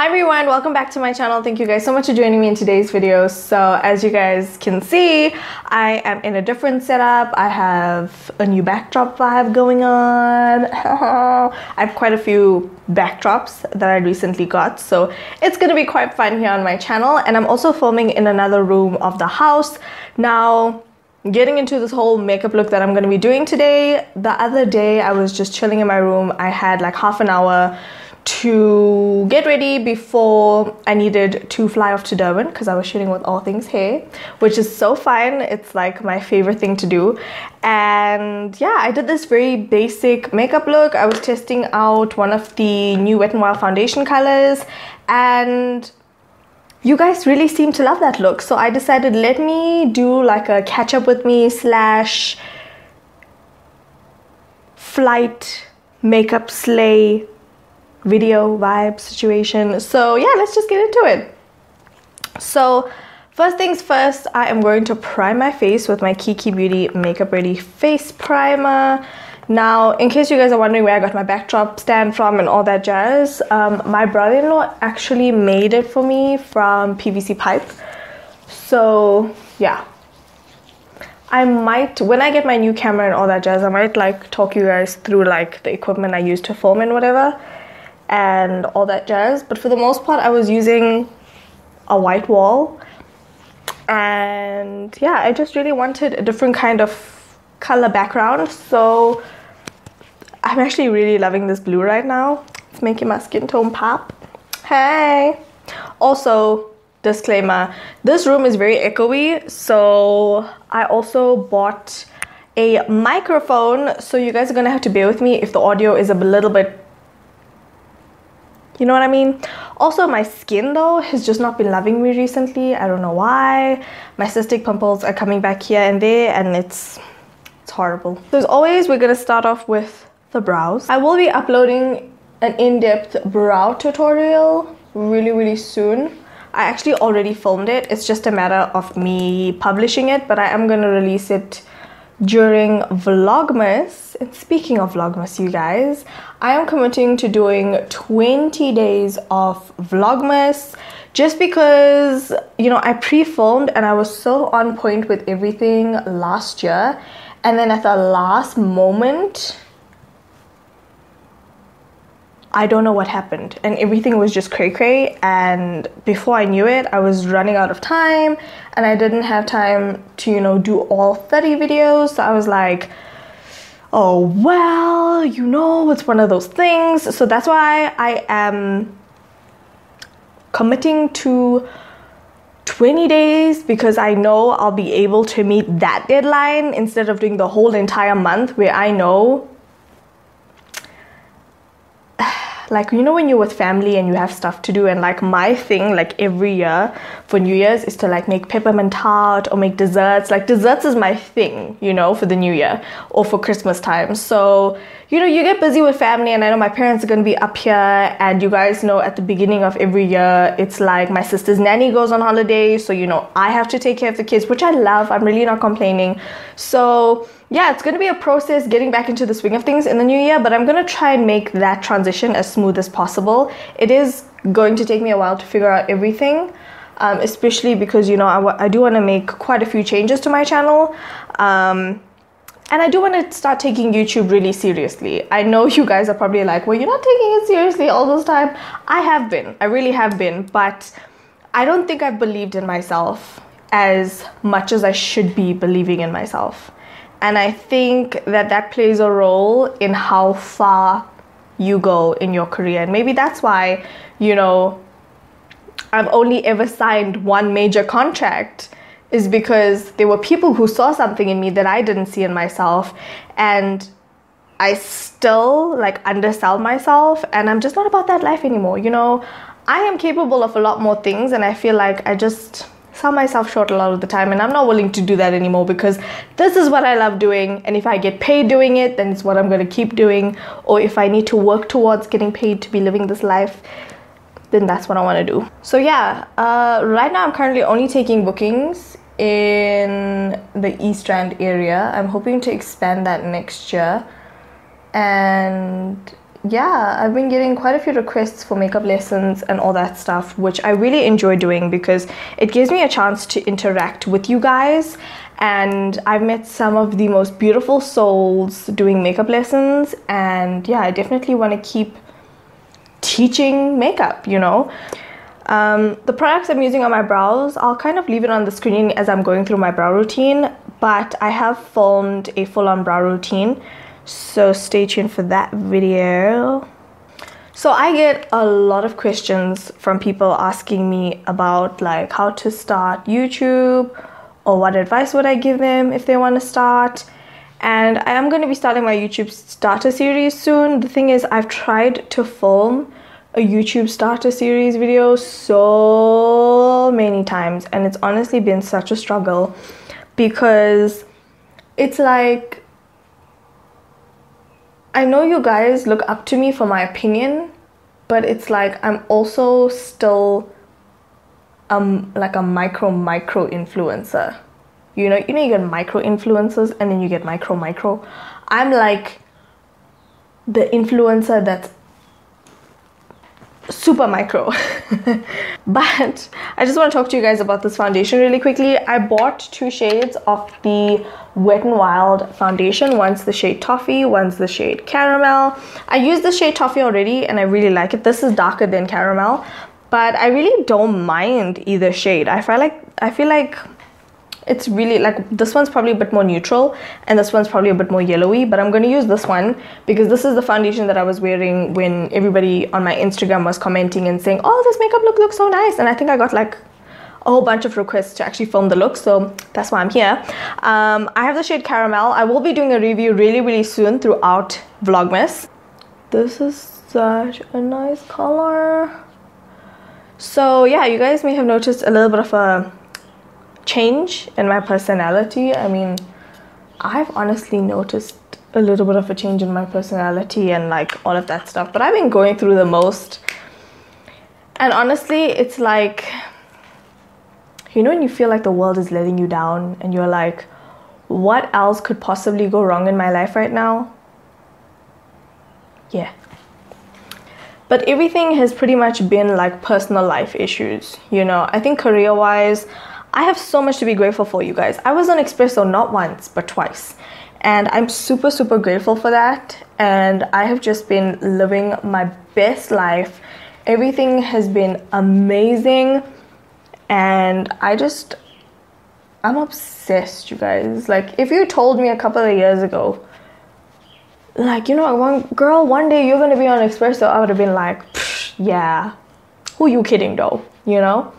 Hi everyone, welcome back to my channel. Thank you guys so much for joining me in today's video. So as you guys can see, I am in a different setup. I have a new backdrop vibe going on. I have quite a few backdrops that I recently got, so it's gonna be quite fun here on my channel. And I'm also filming in another room of the house. Now, getting into this whole makeup look that I'm gonna be doing today, the other day I was just chilling in my room. I had like half an hour to get ready before I needed to fly off to Durban because I was shooting with all things hair, which is so fun. It's like my favorite thing to do. And yeah, I did this very basic makeup look. I was testing out one of the new Wet n Wild foundation colors, and you guys really seem to love that look. So I decided, let me do like a catch up with me slash flight makeup slay video vibe situation. So yeah, let's just get into it. So first things first, I am going to prime my face with my Kiki Beauty Makeup Ready face primer. Now, in case you guys are wondering where I got my backdrop stand from and all that jazz, my brother-in-law actually made it for me from PVC pipe. So yeah, I might, when I get my new camera and all that jazz, I might like talk you guys through like the equipment I use to film and whatever and all that jazz. But for the most part, I was using a white wall, and yeah, I just really wanted a different kind of color background. So I'm actually really loving this blue right now. It's making my skin tone pop. Hey! Also, disclaimer, this room is very echoey, so I also bought a microphone, so you guys are gonna have to bear with me if the audio is a little bit, you know what I mean? Also, my skin though has just not been loving me recently. I don't know why. My cystic pimples are coming back here and there, and it's horrible. So as always, we're gonna start off with the brows. I will be uploading an in-depth brow tutorial really soon. I actually already filmed it. It's just a matter of me publishing it, but I am gonna release it during Vlogmas. And speaking of Vlogmas, you guys, I am committing to doing 20 days of Vlogmas just because, you know, I pre-filmed and I was so on point with everything last year, and then at the last moment, I don't know what happened and everything was just cray-cray, and before I knew it, I was running out of time and I didn't have time to, you know, do all 30 videos. So I was like, oh well, you know, it's one of those things. So that's why I am committing to 20 days, because I know I'll be able to meet that deadline instead of doing the whole entire month, where I know, like, you know, when you're with family and you have stuff to do, and like my thing, like every year for New Year's, is to like make peppermint tart or make desserts. Like desserts is my thing, you know, for the New Year or for Christmas time. So, you know, you get busy with family, and I know my parents are going to be up here, and you guys know at the beginning of every year, it's like my sister's nanny goes on holiday. So, you know, I have to take care of the kids, which I love. I'm really not complaining. So yeah, it's going to be a process getting back into the swing of things in the new year, but I'm going to try and make that transition as smooth as possible. It is going to take me a while to figure out everything, especially because, you know, I do want to make quite a few changes to my channel. And I do want to start taking YouTube really seriously. I know you guys are probably like, well, you're not taking it seriously all this time. I have been. I really have been. But I don't think I've believed in myself as much as I should be believing in myself. And I think that that plays a role in how far you go in your career. And maybe that's why, you know, I've only ever signed one major contract, is because there were people who saw something in me that I didn't see in myself. And I still like undersell myself, and I'm just not about that life anymore. You know, I am capable of a lot more things, and I feel like I just sell myself short a lot of the time, and I'm not willing to do that anymore, because this is what I love doing, and if I get paid doing it, then it's what I'm going to keep doing. Or if I need to work towards getting paid to be living this life, then that's what I want to do. So yeah, right now I'm currently only taking bookings in the East Rand area. I'm hoping to expand that next year, and yeah, I've been getting quite a few requests for makeup lessons and all that stuff, which I really enjoy doing because it gives me a chance to interact with you guys. And I've met some of the most beautiful souls doing makeup lessons, and yeah, I definitely want to keep teaching makeup, you know. The products I'm using on my brows, I'll kind of leave it on the screen as I'm going through my brow routine, but I have filmed a full-on brow routine, so stay tuned for that video. So I get a lot of questions from people asking me about like how to start YouTube, or what advice would I give them if they want to start. And I am going to be starting my YouTube starter series soon. The thing is, I've tried to film a YouTube starter series video so many times, and it's honestly been such a struggle because it's like, I know you guys look up to me for my opinion, but it's like I'm also still like a micro influencer. You know you get micro influencers and then you get micro. I'm like the influencer that's super micro. But I just want to talk to you guys about this foundation really quickly. I bought 2 shades of the Wet n Wild foundation. One's the shade Toffee, one's the shade Caramel. I used the shade Toffee already and I really like it. This is darker than Caramel, but I really don't mind either shade. I feel like it's really like, this one's probably a bit more neutral and this one's probably a bit more yellowy, but I'm going to use this one because this is the foundation that I was wearing when everybody on my Instagram was commenting and saying, oh, this makeup look looks so nice. And I think I got like a whole bunch of requests to actually film the look, so that's why I'm here. I have the shade Caramel. I will be doing a review really soon throughout Vlogmas. This is such a nice color. So yeah, you guys may have noticed a little bit of a change in my personality. I mean, I've honestly noticed a little bit of a change in my personality and like all of that stuff, but I've been going through the most. And honestly, it's like, you know when you feel like the world is letting you down and you're like, what else could possibly go wrong in my life right now? Yeah. But everything has pretty much been like personal life issues, you know. I think career-wise, I have so much to be grateful for, you guys. I was on Espresso not once, but twice. And I'm super grateful for that. And I have just been living my best life. Everything has been amazing. And I'm obsessed, you guys. Like, if you told me a couple of years ago, like, you know, one day you're gonna be on Espresso, I would have been like, yeah, who you kidding though, you know?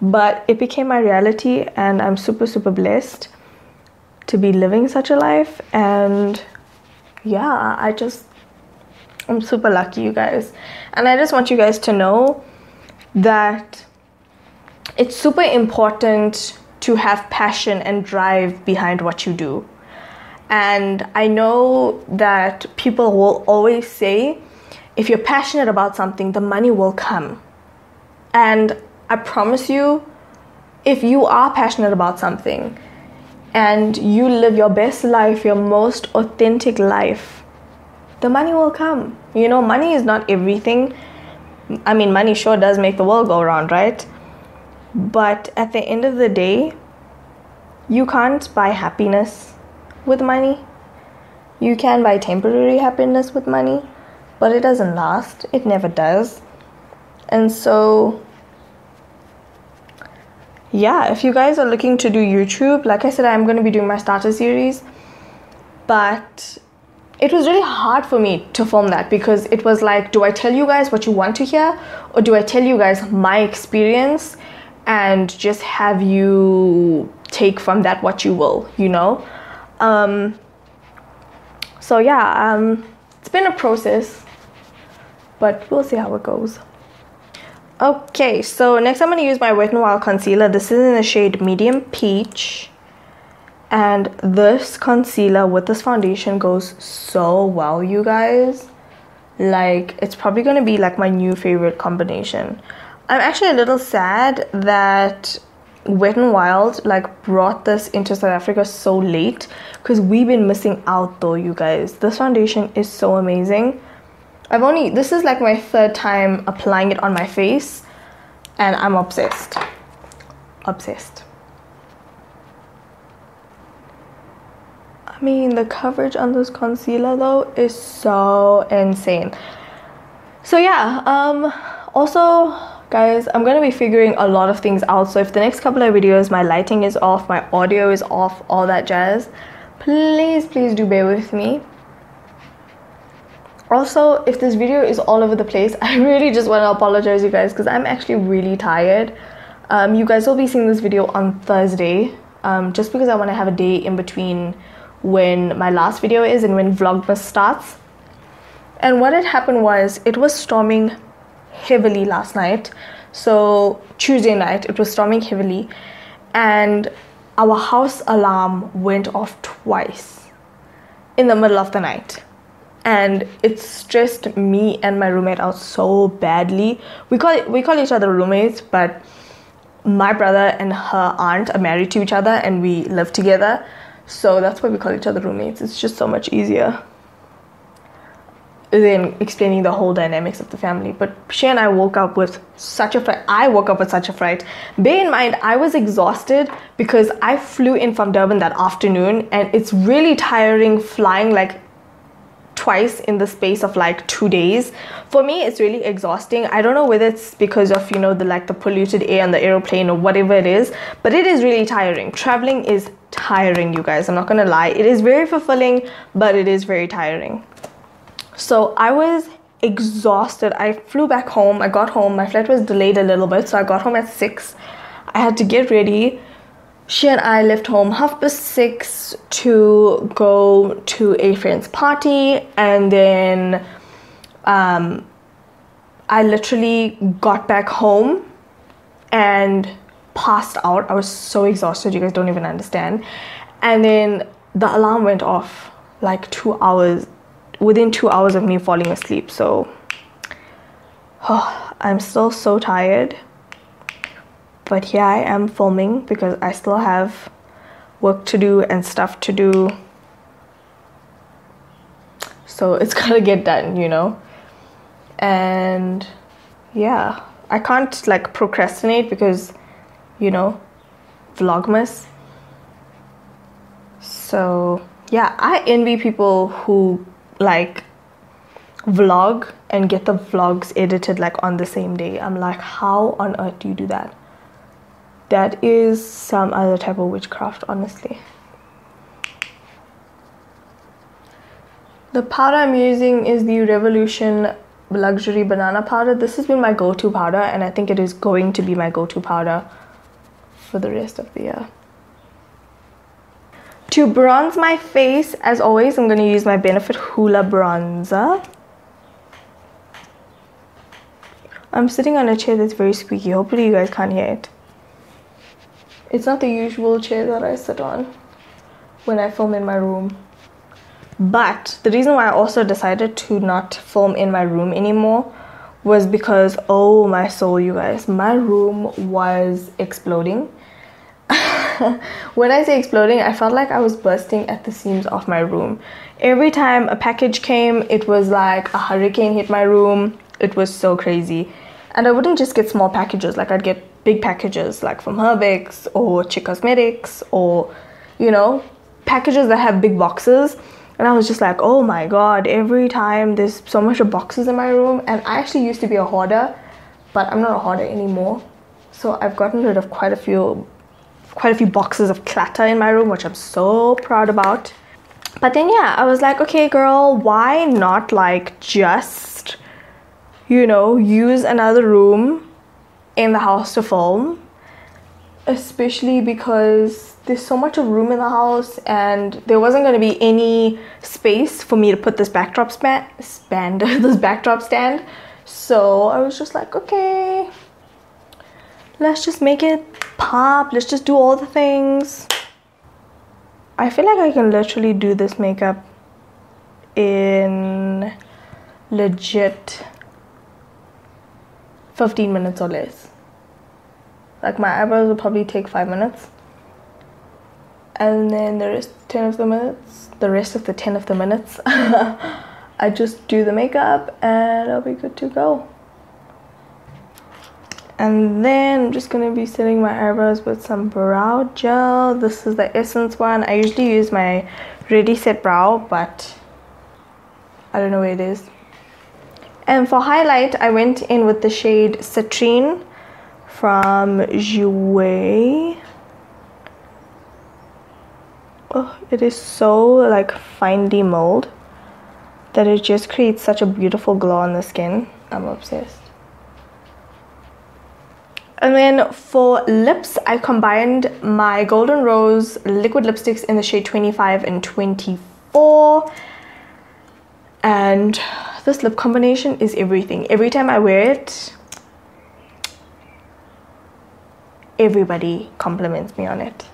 But it became my reality, and I'm super blessed to be living such a life. And yeah, I'm super lucky, you guys. And I just want you guys to know that it's super important to have passion and drive behind what you do. And I know that people will always say, if you're passionate about something, the money will come. And I promise you, if you are passionate about something and you live your best life, your most authentic life, the money will come. You know, money is not everything. I mean, money sure does make the world go round, right? But at the end of the day, you can't buy happiness with money. You can buy temporary happiness with money, but it doesn't last. It never does. And so, yeah, if you guys are looking to do YouTube, like I said, I'm going to be doing my starter series, but it was really hard for me to film that because it was like, do I tell you guys what you want to hear, or do I tell you guys my experience and just have you take from that what you will, you know? So yeah, it's been a process, but we'll see how it goes. Okay, so next I'm going to use my Wet n Wild concealer. This is in the shade Medium Peach, and this concealer with this foundation goes so well, you guys. Like, it's probably going to be like my new favorite combination. I'm actually a little sad that Wet n Wild like brought this into South Africa so late, because we've been missing out though, you guys. This foundation is so amazing. This is like my third time applying it on my face, and I'm obsessed. Obsessed. I mean, the coverage on this concealer though is so insane. So yeah, also guys, I'm gonna be figuring a lot of things out. So if the next couple of videos my lighting is off, my audio is off, all that jazz, please do bear with me. Also, if this video is all over the place, I really just want to apologize you guys, because I'm actually really tired. You guys will be seeing this video on Thursday, just because I want to have a day in between when my last video is and when Vlogmas starts. And what had happened was, it was storming heavily last night. So Tuesday night it was storming heavily, and our house alarm went off twice in the middle of the night, and it stressed me and my roommate out so badly. We call each other roommates, but my brother and her aunt are married to each other and we live together, so that's why we call each other roommates. It's just so much easier than explaining the whole dynamics of the family. But she and I woke up with such a fright. I woke up with such a fright. Bear in mind, I was exhausted because I flew in from Durban that afternoon, and it's really tiring flying like twice in the space of like 2 days. For me, it's really exhausting. I don't know whether it's because of, you know, the polluted air on the aeroplane or whatever it is, but it is really tiring. Traveling is tiring, you guys. I'm not gonna lie. It is very fulfilling, but it is very tiring. So I was exhausted. I flew back home. I got home. My flight was delayed a little bit, so I got home at 6. I had to get ready. She and I left home 6:30 to go to a friend's party, and then I literally got back home and passed out. I was so exhausted, you guys don't even understand. And then the alarm went off like 2 hours, within 2 hours of me falling asleep. So I'm still so tired, but here I am filming because I still have work to do and stuff to do, so it's gotta get done, you know. And yeah, I can't like procrastinate because, you know, Vlogmas. So yeah, I envy people who like vlog and get the vlogs edited like on the same day. I'm like, how on earth do you do that? That is some other type of witchcraft, honestly. The powder I'm using is the Revolution Luxury Banana Powder. This has been my go-to powder, and I think it is going to be my go-to powder for the rest of the year. To bronze my face, as always, I'm going to use my Benefit Hoola bronzer. I'm sitting on a chair that's very squeaky. Hopefully you guys can't hear it. It's not the usual chair that I sit on when I film in my room. But the reason why I also decided to not film in my room anymore was because, oh my soul, you guys, my room was exploding. When I say exploding, I felt like I was bursting at the seams of my room. Every time a package came, it was like a hurricane hit my room. It was so crazy. And I wouldn't just get small packages, like I'd get big packages like from Herbex or Chick.Cosmetics, or, you know, packages that have big boxes. And I was just like, oh my god, every time there's so much of boxes in my room. And I actually used to be a hoarder, but I'm not a hoarder anymore. So I've gotten rid of quite a few boxes of clutter in my room, which I'm so proud about. But then yeah, I was like, okay girl, why not like just, you know, use another room in the house to film, especially because there's so much of room in the house and there wasn't going to be any space for me to put this backdrop stand. So I was just like, okay, let's just make it pop. Let's just do all the things. I feel like I can literally do this makeup in legit 15 minutes or less. Like my eyebrows will probably take 5 minutes, and then the rest of the 10 of the minutes I just do the makeup and I'll be good to go. And then I'm just going to be setting my eyebrows with some brow gel. This is the Essence one. I usually use my Ready Set Brow, but I don't know where it is. And for highlight, I went in with the shade Citrine from Jouer. Oh, it is so like finely mold that it just creates such a beautiful glow on the skin. I'm obsessed. And then for lips, I combined my Golden Rose liquid lipsticks in the shade 25 and 24. And this lip combination is everything. Every time I wear it, everybody compliments me on it.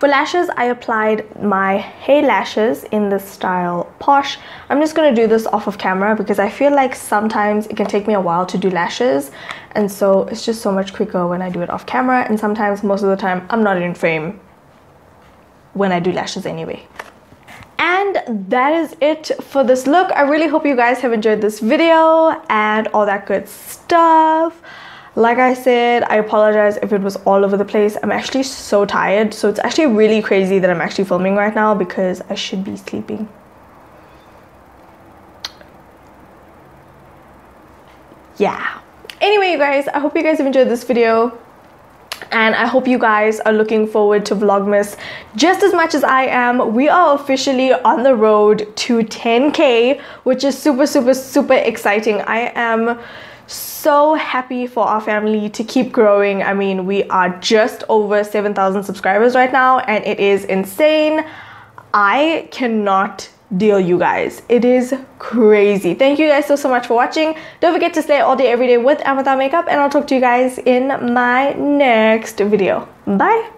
For lashes, I applied my Hey Lashes in the style Posh. I'm just going to do this off of camera because I feel like sometimes it can take me a while to do lashes. And so it's just so much quicker when I do it off camera. And sometimes, most of the time, I'm not in frame when I do lashes anyway. And that is it for this look. I really hope you guys have enjoyed this video and all that good stuff. Like I said, I apologize if it was all over the place. I'm actually so tired, so it's actually really crazy that I'm actually filming right now because I should be sleeping. Yeah. Anyway, you guys, I hope you guys have enjoyed this video. And I hope you guys are looking forward to Vlogmas just as much as I am. We are officially on the road to 10K, which is super, super, super exciting. I am so happy for our family to keep growing. I mean, we are just over 7,000 subscribers right now, and it is insane. I cannot deal, you guys. It is crazy. Thank you guys so much for watching. Don't forget to slay all day every day with and without makeup, and I'll talk to you guys in my next video. Bye.